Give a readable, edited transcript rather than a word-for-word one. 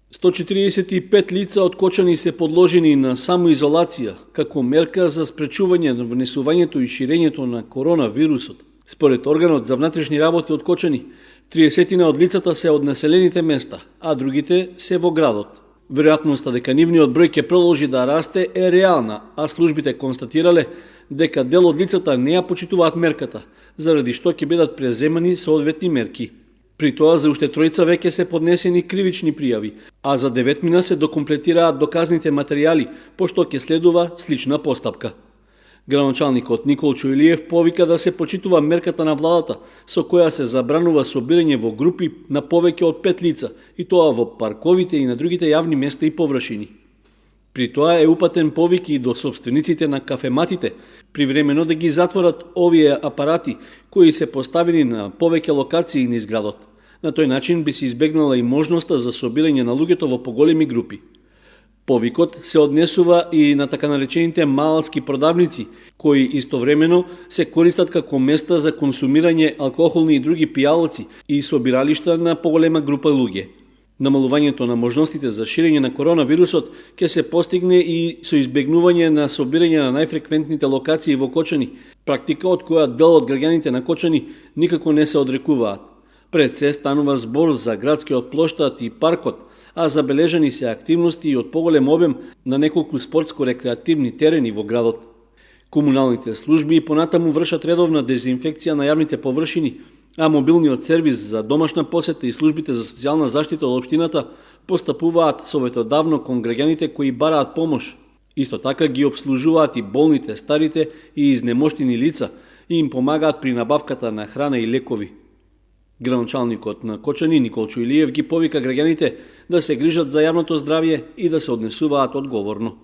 145 лица од Кочани се подложени на самоизолација како мерка за спречување на внесувањето и ширењето на коронавирусот. Според органот за внатрешни работи од Кочани, 30 од лицата се од населените места, а другите се во градот. Веројатноста дека нивниот број ќе продолжи да расте е реална, а службите констатирале дека дел од лицата не ја почитуваат мерката, заради што ќе бидат преземани соодветни мерки. При тоа за уште тројца веќе се поднесени кривични пријави, а за 9 се докомплетираат доказните материјали, пошто ќе следува слична постапка. Градоначалникот Никол Чујлиев повика да се почитува мерката на владата, со која се забранува собирање во групи на повеќе од 5 лица, и тоа во парковите и на другите јавни места и површини. При тоа е упатен повик и до собствениците на кафематите, привремено да ги затворат овие апарати кои се поставени на повеќе локации низ градот. На тој начин би се избегнала и можноста за собирање на луѓето во поголеми групи. Повикот се однесува и на така наречените малски продавници, кои истовремено се користат како места за консумирање алкохолни и други пијалоци и собиралишта на поголема група луѓе. Намалувањето на можностите за ширење на коронавирусот ќе се постигне и со избегнување на собирање на најфреквентните локации во Кочани, практика од која дел од граѓаните на Кочани никако не се одрекуваат. Пред се станува збор за градскиот плоштад и паркот, а забележани се активности и од поголем обем на неколку спортско-рекреативни терени во градот. Комуналните служби и понатаму вршат редовна дезинфекција на јавните површини, а мобилниот сервис за домашна посета и службите за социјална заштита од општината постапуваат советодавно кон граѓаните кои бараат помош. Исто така ги обслужуваат и болните, старите и изнемоштени лица и им помагаат при набавката на храна и лекови. Градоначалникот на Кочани Никол Чујлиев ги повика граѓаните да се грижат за јавното здравје и да се однесуваат одговорно.